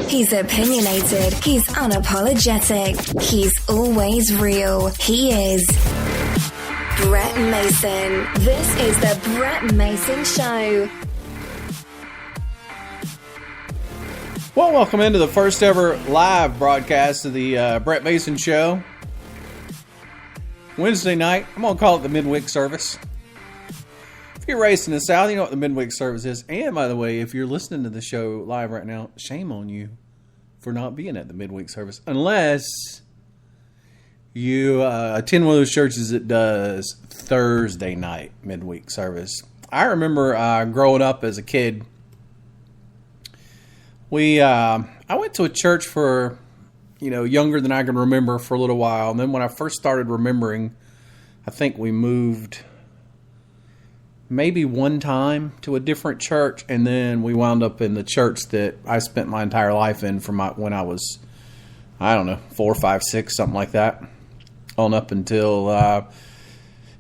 He's opinionated. He's unapologetic. He's always real. He is Brett Mason. This is the Brett Mason Show. Well, welcome into the first ever live broadcast of the Brett Mason Show. Wednesday night, I'm going to call it the midweek service. If you're raised in the South, you know what the midweek service is. And, by the way, if you're listening to the show live right now, shame on you for not being at the midweek service. Unless you attend one of those churches that does Thursday night midweek service. I remember growing up as a kid, I went to a church for, younger than I can remember for a little while. And then when I first started remembering, I think we moved maybe one time to a different church. And then we wound up in the church that I spent my entire life in from when I was, 4, 5, 6, something like that. On up until, I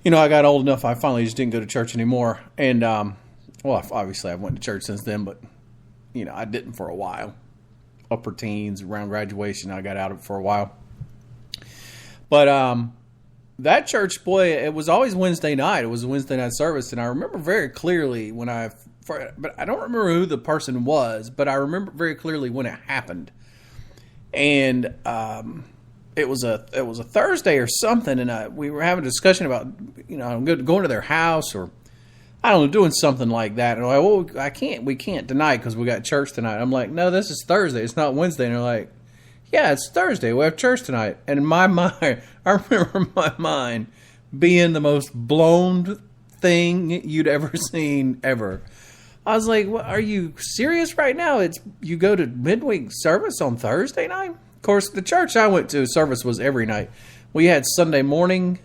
got old enough, I finally just didn't go to church anymore. And, obviously I went to church since then, but I didn't for a while. Upper teens, around graduation, I got out of it for a while. But that church, boy, it was always Wednesday night. It was a Wednesday night service, and I remember very clearly but I don't remember who the person was, but I remember very clearly when it happened. And it was a Thursday or something, and we were having a discussion about going to their house or I don't know, doing something like that. And they're like, we can't tonight because we got church tonight. I'm like, no, this is Thursday. It's not Wednesday. And they're like, yeah, it's Thursday. We have church tonight. And in my mind, I remember my mind being the most blown thing you'd ever seen ever. I was like, well, are you serious right now? You go to midweek service on Thursday night? Of course, the church I went to, service was every night. We had Sunday morning.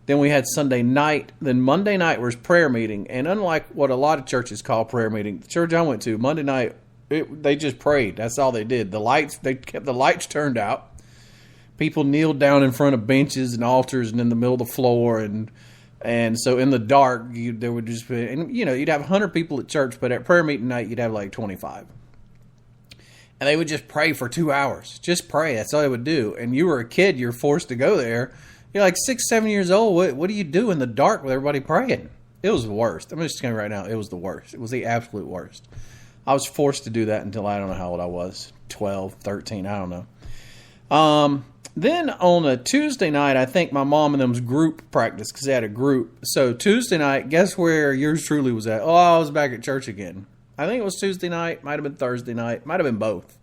Then we had Sunday night. Then Monday night was prayer meeting. And unlike what a lot of churches call prayer meeting, the church I went to, Monday night, they just prayed. That's all they did. They kept the lights turned out. People kneeled down in front of benches and altars and in the middle of the floor. And so in the dark, there would just be, and you'd have 100 people at church, but at prayer meeting night, you'd have like 25. And they would just pray for 2 hours. Just pray. That's all they would do. And you were a kid, you're forced to go there. You're like 6, 7 years old. What do you do in the dark with everybody praying? It was the worst. I'm just telling you right now, it was the worst. It was the absolute worst. I was forced to do that until I don't know how old I was. 12, 13, I don't know. Then on a Tuesday night, I think my mom and them's group practice because they had a group. So Tuesday night, guess where yours truly was at? Oh, I was back at church again. I think it was Tuesday night. Might have been Thursday night. Might have been both.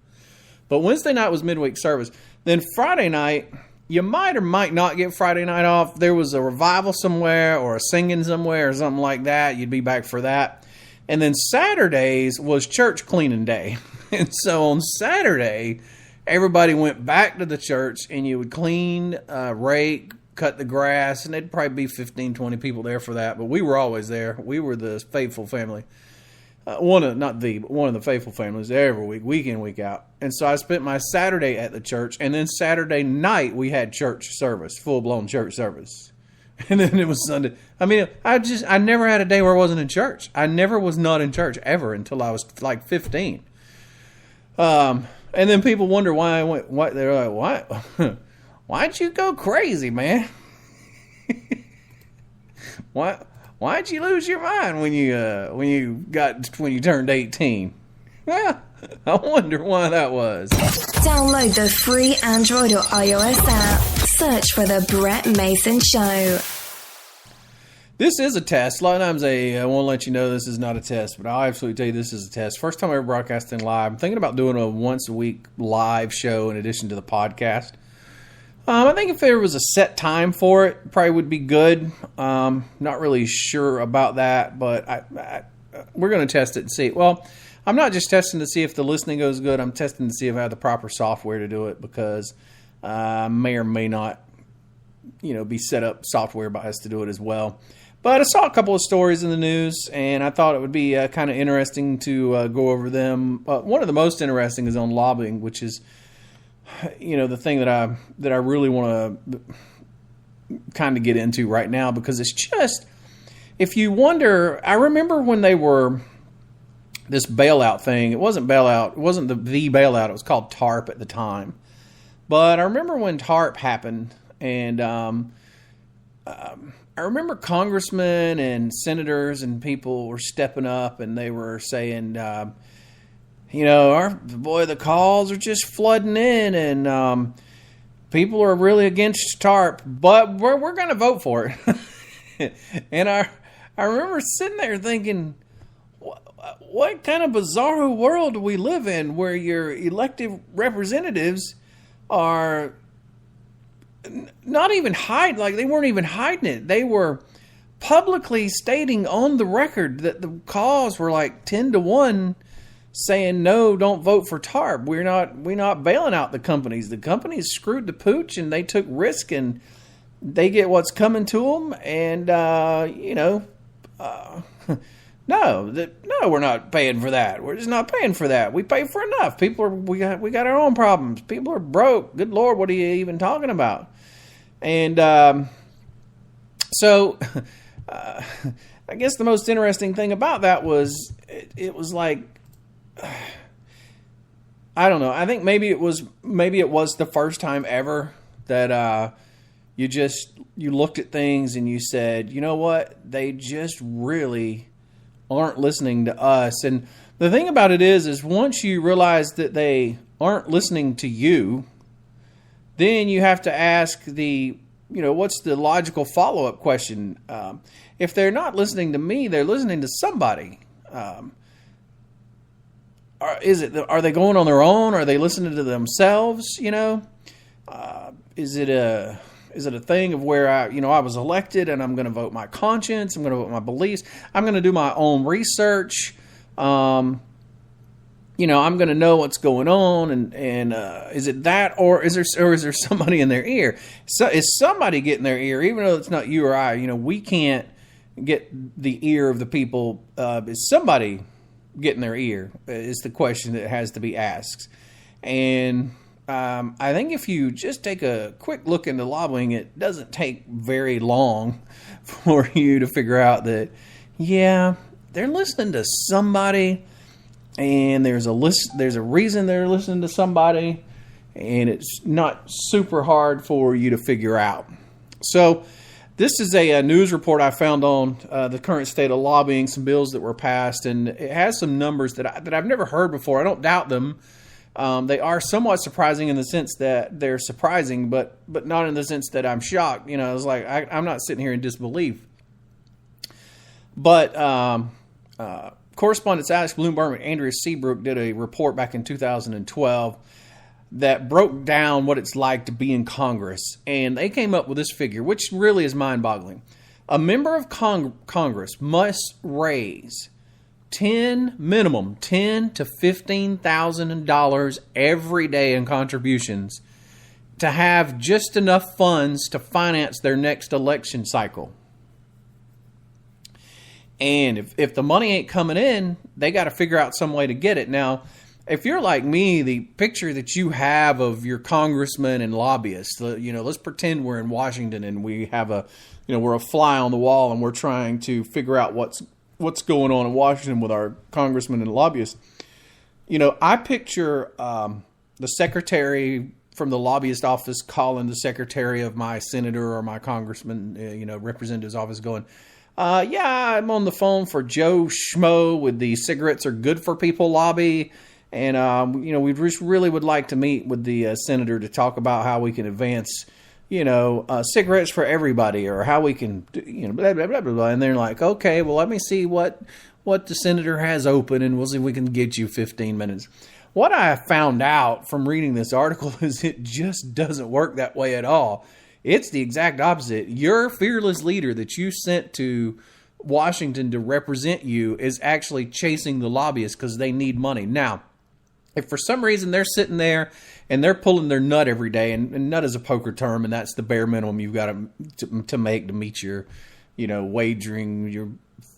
But Wednesday night was midweek service. Then Friday night, you might or might not get Friday night off. There was a revival somewhere or a singing somewhere or something like that. You'd be back for that. And then Saturdays was church cleaning day. And so on Saturday, everybody went back to the church and you would clean, rake, cut the grass. And there'd probably be 15, 20 people there for that. But we were always there. We were the faithful family. One of the faithful families every week in, week out. And so I spent my Saturday at the church, and then Saturday night we had church service, full-blown church service. And then it was Sunday. I mean, I never had a day where I wasn't in church. I never was not in church ever until I was like 15. And then people wonder why I went, they're like, why? Why'd you go crazy, man? Why'd you lose your mind when you turned 18? Well, I wonder why that was. Download the free Android or iOS app. Search for the Brett Mason Show. This is a test. A lot of times I want to let you know this is not a test, but I'll absolutely tell you this is a test. First time I ever broadcasting live. I'm thinking about doing a once a week live show in addition to the podcast. I think if there was a set time for it, probably would be good. Not really sure about that, but we're going to test it and see. Well, I'm not just testing to see if the listening goes good. I'm testing to see if I have the proper software to do it because I may or may not, be set up software by us to do it as well. But I saw a couple of stories in the news, and I thought it would be kind of interesting to go over them. One of the most interesting is on lobbying, which is the thing that I really want to kind of get into right now, because it's just, if you wonder, I remember when they were this bailout thing. It wasn't bailout. It wasn't the bailout. It was called TARP at the time. But I remember when TARP happened, and I remember congressmen and senators and people were stepping up, and they were saying, the calls are just flooding in, and people are really against TARP, but we're going to vote for it. And I remember sitting there thinking, what kind of bizarro world do we live in where your elected representatives are not even hide, like they weren't even hiding it. They were publicly stating on the record that the calls were like 10-1 saying, no, don't vote for TARP. We're not bailing out the companies. The companies screwed the pooch and they took risk and they get what's coming to them. And, no, we're not paying for that. We're just not paying for that. We pay for enough. We got our own problems. People are broke. Good Lord, what are you even talking about? And so I guess the most interesting thing about that was it was like, I don't know. I think maybe it was the first time ever that you looked at things and you said, you know what? They just really aren't listening to us. And the thing about it is once you realize that they aren't listening to you, then you have to ask what's the logical follow-up question? If they're not listening to me, they're listening to somebody. Are they going on their own? Are they listening to themselves? Is it a thing of where I was elected and I'm going to vote my conscience, I'm going to vote my beliefs, I'm going to do my own research, I'm going to know what's going on, and is it that, or is there somebody in their ear? So is somebody getting their ear, even though it's not you or I? We can't get the ear of the people. Is somebody getting their ear? Is the question that has to be asked. And I think if you just take a quick look into lobbying, it doesn't take very long for you to figure out that, yeah, they're listening to somebody, and there's a reason they're listening to somebody, and it's not super hard for you to figure out. So this is a news report I found on the current state of lobbying, some bills that were passed, and it has some numbers that I've never heard before. I don't doubt them. They are somewhat surprising in the sense that they're surprising, but not in the sense that I'm shocked. It's like I'm not sitting here in disbelief. But correspondents Alex Bloomberg and Andrea Seabrook did a report back in 2012 that broke down what it's like to be in Congress. And they came up with this figure, which really is mind-boggling. A member of Congress must raise minimum $10,000 to $15,000 every day in contributions to have just enough funds to finance their next election cycle. And if the money ain't coming in, they got to figure out some way to get it. Now, if you're like me, the picture that you have of your congressmen and lobbyists, let's pretend we're in Washington and we have we're a fly on the wall and we're trying to figure out what's going on in Washington with our congressmen and lobbyists. I picture the secretary from the lobbyist office calling the secretary of my senator or my congressman, representative's office going, I'm on the phone for Joe Schmo with the Cigarettes Are Good for People lobby. And, we just really would like to meet with the senator to talk about how we can advance, cigarettes for everybody, or how we can, blah, blah, blah, blah, blah. And they're like, okay, well, let me see what the senator has open, and we'll see if we can get you 15 minutes. What I found out from reading this article is it just doesn't work that way at all. It's the exact opposite. Your fearless leader that you sent to Washington to represent you is actually chasing the lobbyists because they need money. Now, if for some reason they're sitting there and they're pulling their nut every day, and nut is a poker term, and that's the bare minimum you've got to make to meet your, wagering, your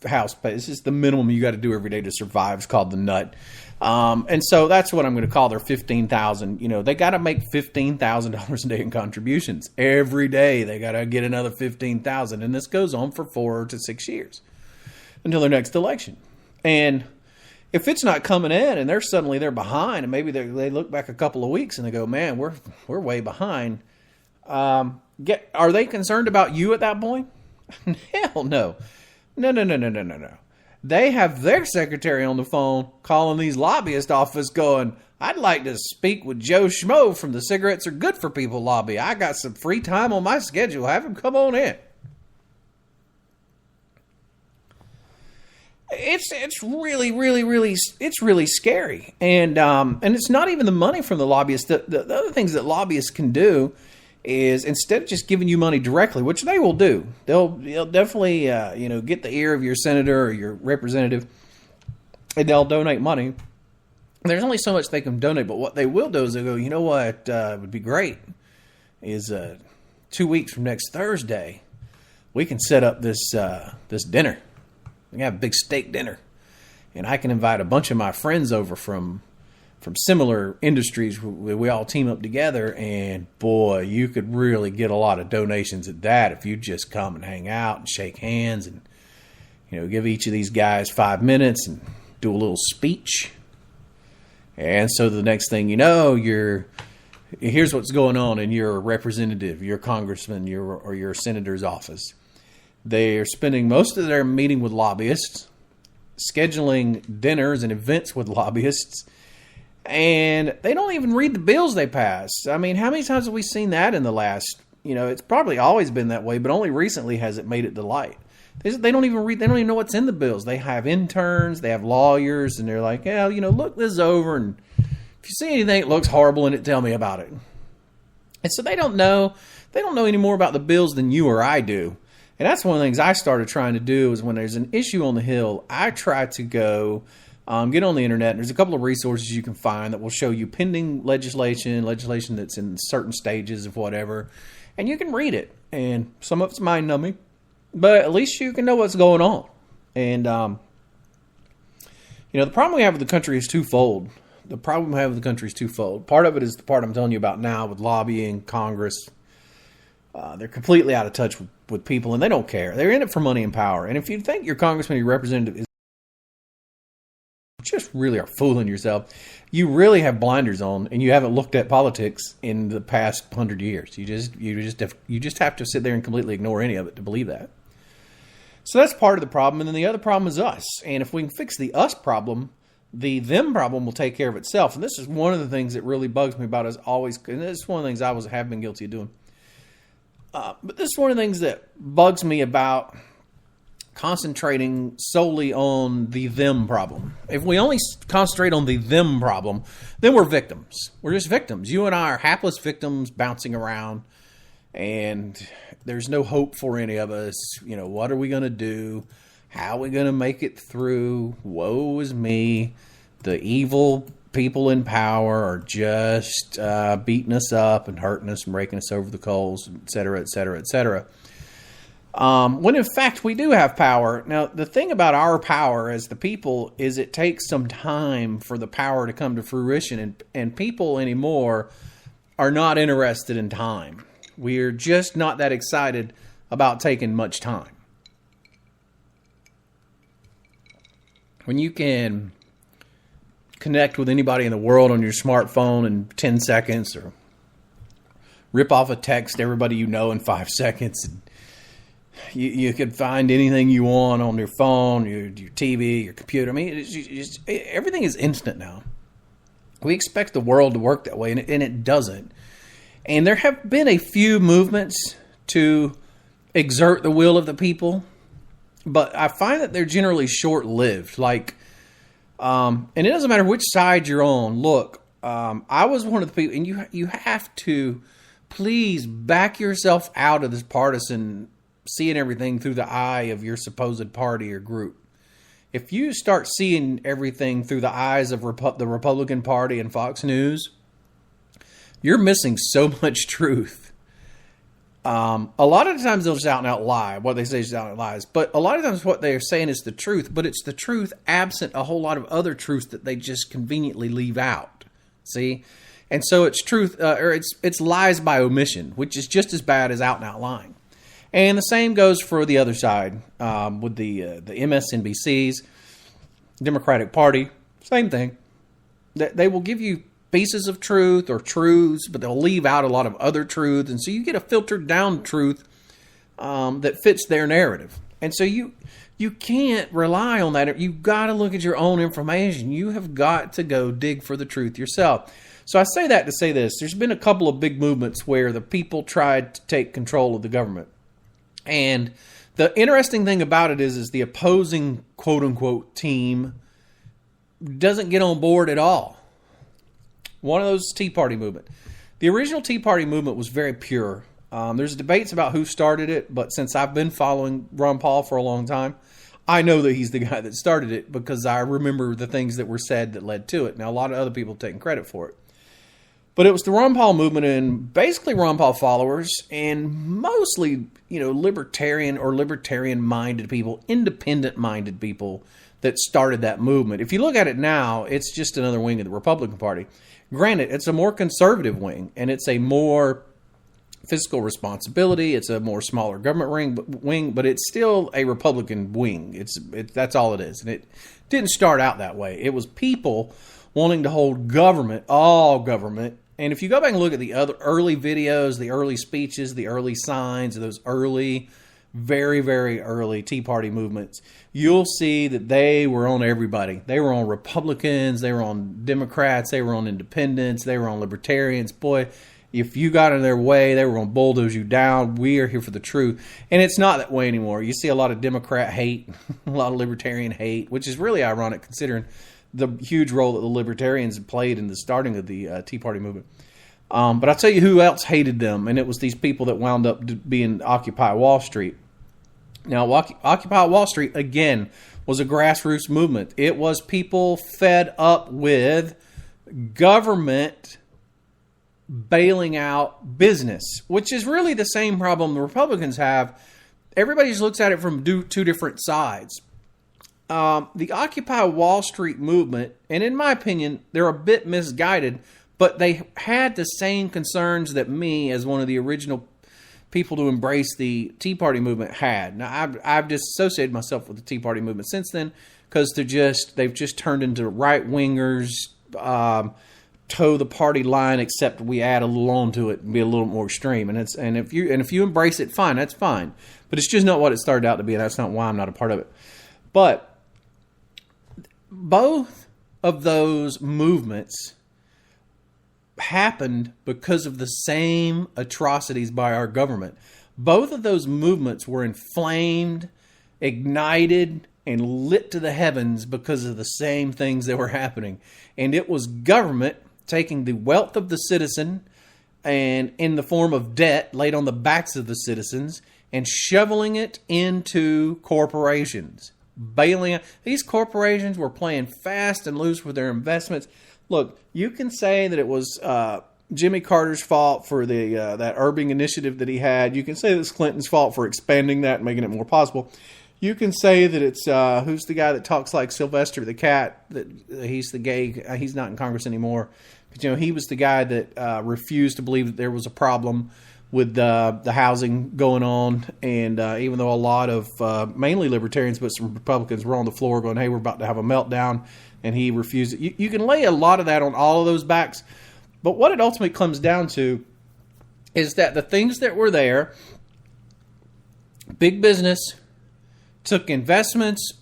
house pay. It's just the minimum you got to do every day to survive. It's called the nut. And so that's what I'm going to call their $15,000. They got to make $15,000 a day in contributions every day. They got to get another $15,000, and this goes on for 4 to 6 years until their next election. And if it's not coming in and they're behind, and maybe they look back a couple of weeks and they go, man, we're way behind. Are they concerned about you at that point? Hell no. No. They have their secretary on the phone calling these lobbyist office going, I'd like to speak with Joe Schmo from the Cigarettes Are Good for People lobby. I got some free time on my schedule. Have him come on in. It's really scary. And it's not even the money from the lobbyists. The other things that lobbyists can do is, instead of just giving you money directly, which they will do, they'll definitely get the ear of your senator or your representative, and they'll donate money. There's only so much they can donate, but what they will do is they'll go, you know what would be great is 2 weeks from next Thursday, we can set up this dinner. We can have a big steak dinner, and I can invite a bunch of my friends over from similar industries. We all team up together, and boy, you could really get a lot of donations at that if you just come and hang out and shake hands and, give each of these guys 5 minutes and do a little speech. And so the next thing you know, here's what's going on in your representative, your congressman, or your senator's office. They are spending most of their meeting with lobbyists, scheduling dinners and events with lobbyists, and they don't even read the bills they pass. I mean, how many times have we seen that in the last, it's probably always been that way, but only recently has it made it to light. They don't even read, they don't even know what's in the bills. They have interns, they have lawyers, and they're like, yeah, look this over, and if you see anything that looks horrible in it, tell me about it. And so they don't know any more about the bills than you or I do. And that's one of the things I started trying to do is when there's an issue on the Hill, I try to go get on the internet. And there's a couple of resources you can find that will show you pending legislation that's in certain stages of whatever. And you can read it. And some of it's mind-numbing, but at least you can know what's going on. And, the problem we have with the country is twofold. Part of it is the part I'm telling you about now with lobbying, Congress. They're completely out of touch with people, and they don't care. They're in it for money and power. And if you think your congressman, your representative, just really are fooling yourself. You really have blinders on, and you haven't looked at politics in the past 100 years. You just have to sit there and completely ignore any of it to believe that. So that's part of the problem, and then the other problem is us. And if we can fix the us problem, the them problem will take care of itself. And this is one of the things that really bugs me about us always, and this is one of the things I have been guilty of doing. But this is one of the things that bugs me about concentrating solely on the them problem. If we only concentrate on the them problem, then we're victims. We're just victims. You and I are hapless victims bouncing around, and there's no hope for any of us. What are we going to do? How are we going to make it through? Woe is me. The evil people in power are just beating us up and hurting us and raking us over the coals, et cetera, et cetera, et cetera. When in fact we do have power. Now, the thing about our power as the people is it takes some time for the power to come to fruition, and people anymore are not interested in time. We're just not that excited about taking much time. When you can connect with anybody in the world on your smartphone in 10 seconds, or rip off a text to everybody you know in 5 seconds, and you can find anything you want on your phone, your TV, your computer. I mean, everything is instant now. We expect the world to work that way, and it doesn't. And there have been a few movements to exert the will of the people, but I find that they're generally short-lived. And it doesn't matter which side you're on. Look, I was one of the people, and you have to please back yourself out of this partisan seeing everything through the eye of your supposed party or group. If you start seeing everything through the eyes of the Republican Party and Fox News, you're missing so much truth. A lot of the times they'll just out and out lie. What they say is out and out lies. But a lot of times what they're saying is the truth, but it's the truth absent a whole lot of other truths that they just conveniently leave out. See? And so it's truth, or it's lies by omission, which is just as bad as out and out lying. And the same goes for the other side with the MSNBCs, Democratic Party. Same thing. They will give you pieces of truth or truths, but they'll leave out a lot of other truth. And so you get a filtered down truth that fits their narrative. And so you can't rely on that. You've got to look at your own information. You have got to go dig for the truth yourself. So I say that to say this. There's been a couple of big movements where the people tried to take control of the government. And the interesting thing about it is the opposing quote-unquote team doesn't get on board at all. One of those Tea Party movement. The original Tea Party movement was very pure. There's debates about who started it, but since I've been following Ron Paul for a long time, I know that he's the guy that started it because I remember the things that were said that led to it. Now, a lot of other people have taken credit for it. But it was the Ron Paul movement and basically Ron Paul followers and mostly, libertarian or libertarian-minded people, independent-minded people that started that movement. If you look at it now, it's just another wing of the Republican Party. Granted, it's a more conservative wing, and it's a more fiscal responsibility. It's a more smaller government wing, but it's still a Republican wing. That's all it is. And it didn't start out that way. It was people wanting to hold government, all government. And if you go back and look at the other early videos, the early speeches, the early signs of those early, very, very early Tea Party movements, you'll see that they were on everybody. They were on Republicans, they were on Democrats, they were on independents, they were on libertarians. Boy, if you got in their way, they were going to bulldoze you down. We are here for the truth. And it's not that way anymore. You see a lot of Democrat hate, a lot of libertarian hate, which is really ironic considering the huge role that the libertarians played in the starting of the Tea Party movement. But I'll tell you who else hated them, and it was these people that wound up being Occupy Wall Street. Now, Occupy Wall Street, again, was a grassroots movement. It was people fed up with government bailing out business, which is really the same problem the Republicans have. Everybody just looks at it from two different sides. The Occupy Wall Street movement, and in my opinion, they're a bit misguided, but they had the same concerns that me, as one of the original people to embrace the Tea Party movement, had. Now, I've disassociated myself with the Tea Party movement since then because they've just turned into right-wingers, toe the party line, except we add a little on to it and be a little more extreme. And if you embrace it, fine, that's fine. But it's just not what it started out to be, and that's not why I'm not a part of it. But both of those movements happened because of the same atrocities by our government. Both of those movements were inflamed, ignited, and lit to the heavens because of the same things that were happening. And it was government taking the wealth of the citizen and in the form of debt laid on the backs of the citizens and shoveling it into corporations. Bailing out. These corporations were playing fast and loose with their investments. Look, you can say that it was Jimmy Carter's fault for that Irving initiative that he had. You can say that it's Clinton's fault for expanding that and making it more possible. You can say that it's who's the guy that talks like Sylvester the cat? That he's the gay. He's not in Congress anymore. But he was the guy that refused to believe that there was a problem with the housing going on, and even though a lot of mainly libertarians but some Republicans were on the floor going, hey, we're about to have a meltdown, and he refused it. You can lay a lot of that on all of those backs, but what it ultimately comes down to is that the things that were there, big business took investments,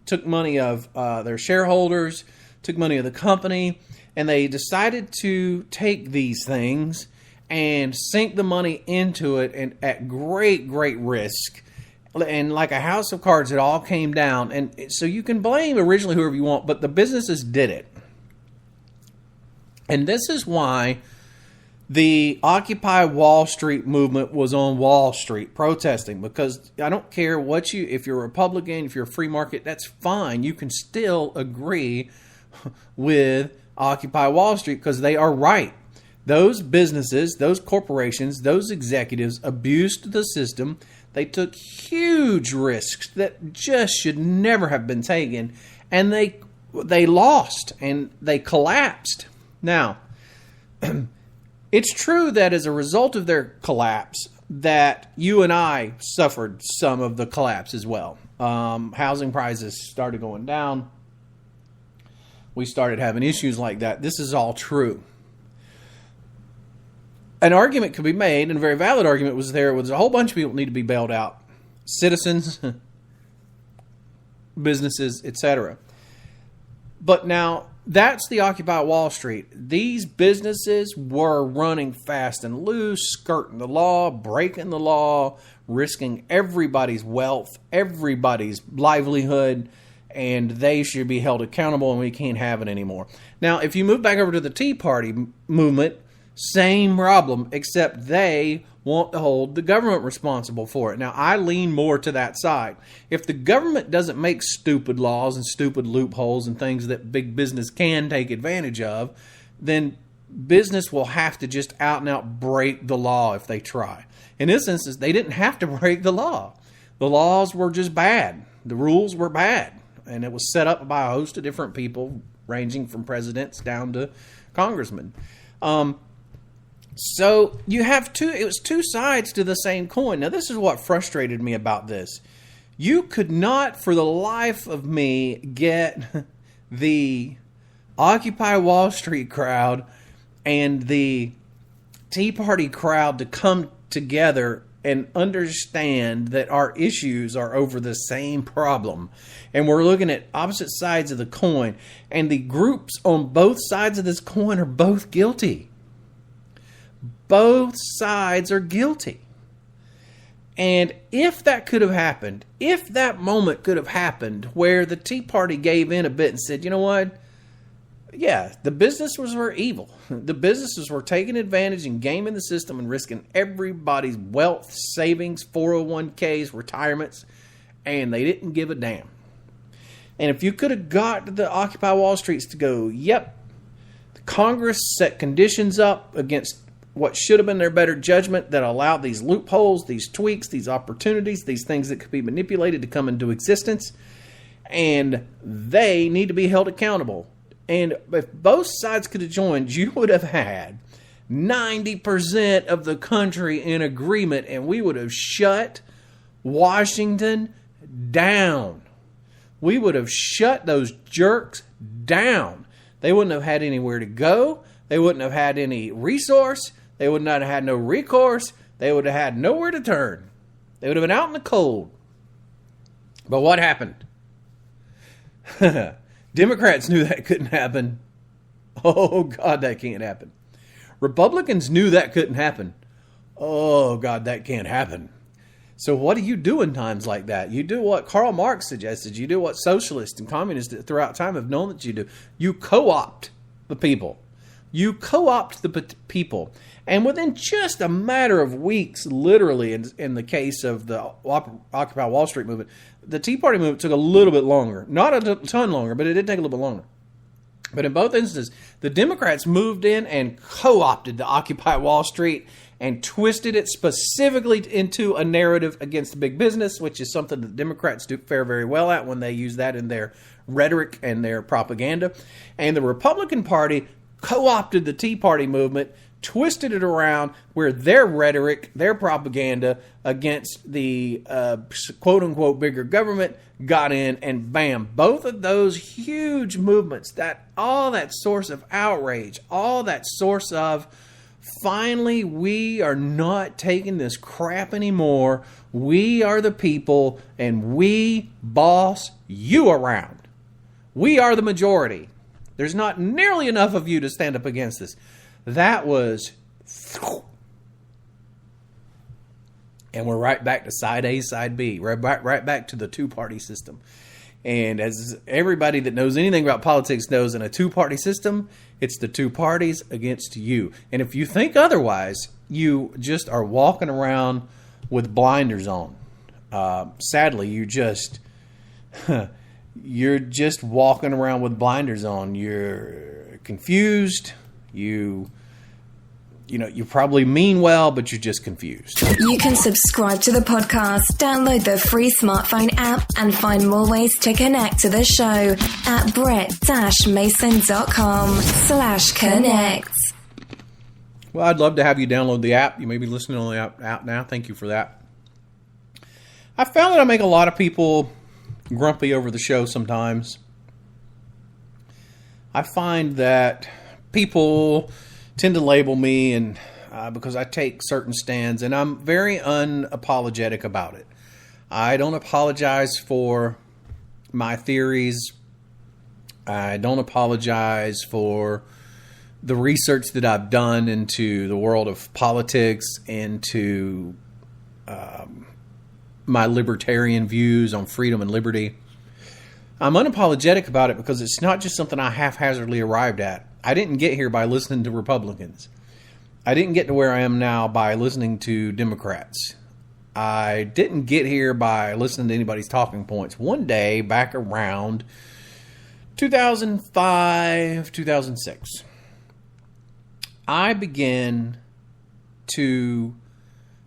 took money of their shareholders, took money of the company, and they decided to take these things and sink the money into it, and at great, great risk. And like a house of cards, it all came down. And so you can blame originally whoever you want, but the businesses did it. And this is why the Occupy Wall Street movement was on Wall Street protesting, because I don't care if you're a Republican, if you're a free market, that's fine. You can still agree with Occupy Wall Street because they are right. Those businesses, those corporations, those executives abused the system. They took huge risks that just should never have been taken, and they lost and they collapsed. Now, it's true that as a result of their collapse, that you and I suffered some of the collapse as well. Housing prices started going down. we started having issues like that. This is all true. An argument could be made, and a very valid argument was there was a whole bunch of people need to be bailed out. Citizens, businesses, etc. But now, that's the Occupy Wall Street. These businesses were running fast and loose, skirting the law, breaking the law, risking everybody's wealth, everybody's livelihood, and they should be held accountable, and we can't have it anymore. Now, if you move back over to the Tea Party movement, same problem, except they want to hold the government responsible for it. Now, I lean more to that side. If the government doesn't make stupid laws and stupid loopholes and things that big business can take advantage of, then business will have to just out and out break the law if they try. In this instance, they didn't have to break the law. The laws were just bad. The rules were bad. And it was set up by a host of different people, ranging from presidents down to congressmen. So you have it was two sides to the same coin. Now, this is what frustrated me about this. You could not, for the life of me, get the Occupy Wall Street crowd and the Tea Party crowd to come together and understand that our issues are over the same problem. And we're looking at opposite sides of the coin. And the groups on both sides of this coin are both guilty. Both sides are guilty. And if that could have happened, if that moment could have happened where the Tea Party gave in a bit and said, you know what? Yeah, the businesses were evil. The businesses were taking advantage and gaming the system and risking everybody's wealth, savings, 401ks, retirements, and they didn't give a damn. And if you could have got the Occupy Wall Streets to go, yep, the Congress set conditions up against what should have been their better judgment that allowed these loopholes, these tweaks, these opportunities, these things that could be manipulated to come into existence, and they need to be held accountable. And if both sides could have joined, you would have had 90% of the country in agreement, and we would have shut Washington down. We would have shut those jerks down. They wouldn't have had anywhere to go. They wouldn't have had any resource. They would not have had no recourse. They would have had nowhere to turn. They would have been out in the cold. But what happened? Democrats knew that couldn't happen. Oh, God, that can't happen. Republicans knew that couldn't happen. Oh, God, that can't happen. So what do you do in times like that? You do what Karl Marx suggested. You do what socialists and communists throughout time have known that you do. You co-opt the people. You co-opt the people. And within just a matter of weeks, literally, in the case of the Occupy Wall Street movement, the Tea Party movement took a little bit longer. Not a ton longer, but it did take a little bit longer. But in both instances, the Democrats moved in and co-opted the Occupy Wall Street and twisted it specifically into a narrative against big business, which is something that Democrats do fare very well at when they use that in their rhetoric and their propaganda. And the Republican Party co-opted the Tea Party movement, twisted it around where their rhetoric, their propaganda against the quote-unquote bigger government got in, and bam, both of those huge movements, all that source of outrage, all that source of finally we are not taking this crap anymore, we are the people, and we boss you around. We are the majority. There's not nearly enough of you to stand up against this. That was, and we're right back to side A, side B, right back to the two-party system. And as everybody that knows anything about politics knows, in a two-party system, it's the two parties against you. And if you think otherwise, you just are walking around with blinders on. Sadly, you're just walking around with blinders on. You're confused. You probably mean well, but you're just confused. You can subscribe to the podcast, download the free smartphone app, and find more ways to connect to the show at brett-mason.com/connect. Well, I'd love to have you download the app. You may be listening on the app now. Thank you for that. I found that I make a lot of people grumpy over the show sometimes. I find that people tend to label me and because I take certain stands, and I'm very unapologetic about it. I don't apologize for my theories. I don't apologize for the research that I've done into the world of politics, into my libertarian views on freedom and liberty. I'm unapologetic about it because it's not just something I haphazardly arrived at. I didn't get here by listening to Republicans. I didn't get to where I am now by listening to Democrats. I didn't get here by listening to anybody's talking points. One day, back around 2005, 2006, I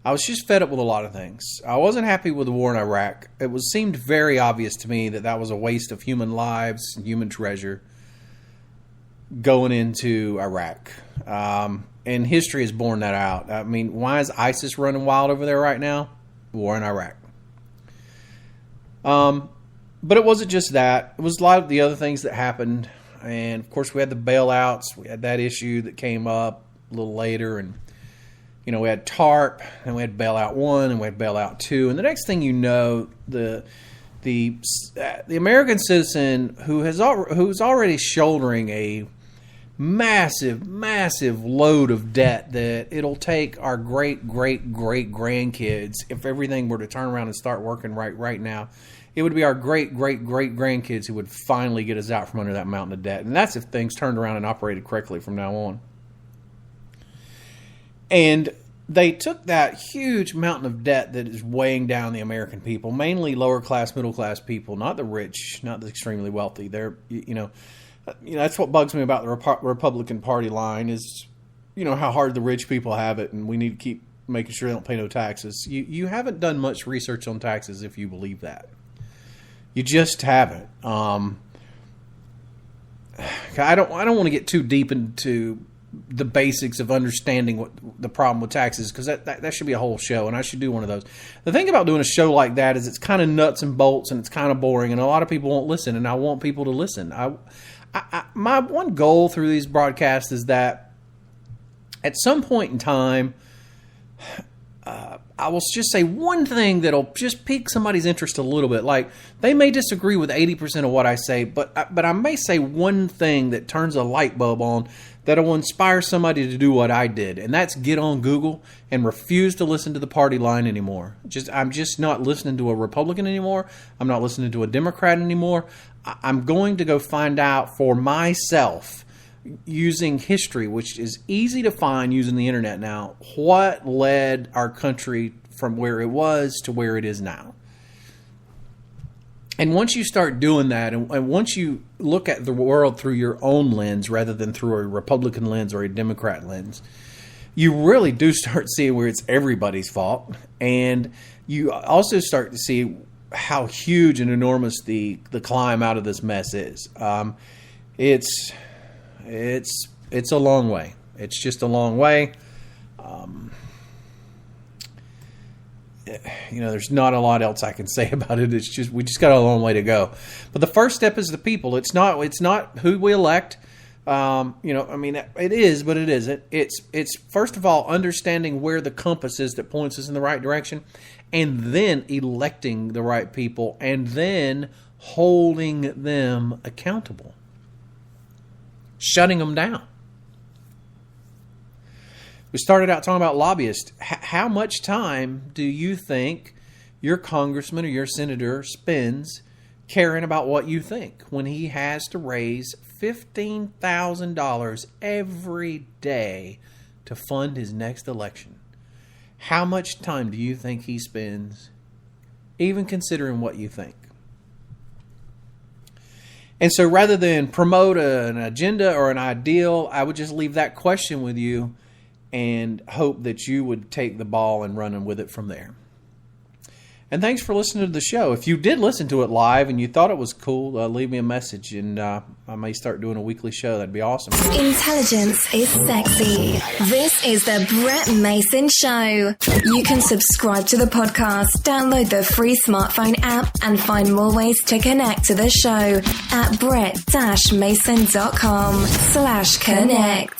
was just fed up with a lot of things. I wasn't happy with the war in Iraq. It seemed very obvious to me that was a waste of human lives and human treasure going into Iraq. And history has borne that out. I mean, why is ISIS running wild over there right now? War in Iraq. But it wasn't just that. It was a lot of the other things that happened. And, of course, we had the bailouts. We had that issue that came up a little later. And, you know, we had TARP, and we had bailout 1, and we had bailout 2. And the next thing you know, the American citizen who's already shouldering a massive load of debt that it'll take our great grandkids, if everything were to turn around and start working right now, it would be our great grandkids who would finally get us out from under that mountain of debt. And that's if things turned around and operated correctly from now on. And they took that huge mountain of debt that is weighing down the American people, mainly lower class, middle class people, not the rich, not the extremely wealthy. They're, that's what bugs me about the Republican Party line is, how hard the rich people have it, and we need to keep making sure they don't pay no taxes. You haven't done much research on taxes if you believe that. You just haven't. I don't want to get too deep into the basics of understanding what the problem with taxes, because that should be a whole show, and I should do one of those. The thing about doing a show like that is it's kind of nuts and bolts, and it's kind of boring, and a lot of people won't listen, and I want people to listen. My one goal through these broadcasts is that at some point in time, I will just say one thing that'll just pique somebody's interest a little bit. Like, they may disagree with 80% of what I say, but I may say one thing that turns a light bulb on that'll inspire somebody to do what I did, and that's get on Google and refuse to listen to the party line anymore. I'm just not listening to a Republican anymore. I'm not listening to a Democrat anymore. I'm going to go find out for myself, using history, which is easy to find using the internet now, what led our country from where it was to where it is now. And once you start doing that, and once you look at the world through your own lens rather than through a Republican lens or a Democrat lens, you really do start seeing where it's everybody's fault. And you also start to see how huge and enormous the climb out of this mess is. It's a long way. It's just a long way. There's not a lot else I can say about it. It's just, we just got a long way to go. But the first step is the people. It's not who we elect. It is, but it isn't. It's first of all understanding where the compass is that points us in the right direction, and then electing the right people, and then holding them accountable. Shutting them down. We started out talking about lobbyists. How much time do you think your congressman or your senator spends caring about what you think when he has to raise $15,000 every day to fund his next election? How much time do you think he spends even considering what you think? And so rather than promote an agenda or an ideal, I would just leave that question with you and hope that you would take the ball and run with it from there. And thanks for listening to the show. If you did listen to it live and you thought it was cool, leave me a message, and I may start doing a weekly show. That'd be awesome. Intelligence is sexy. This is the Brett Mason Show. You can subscribe to the podcast, download the free smartphone app, and find more ways to connect to the show at brett-mason.com/connect.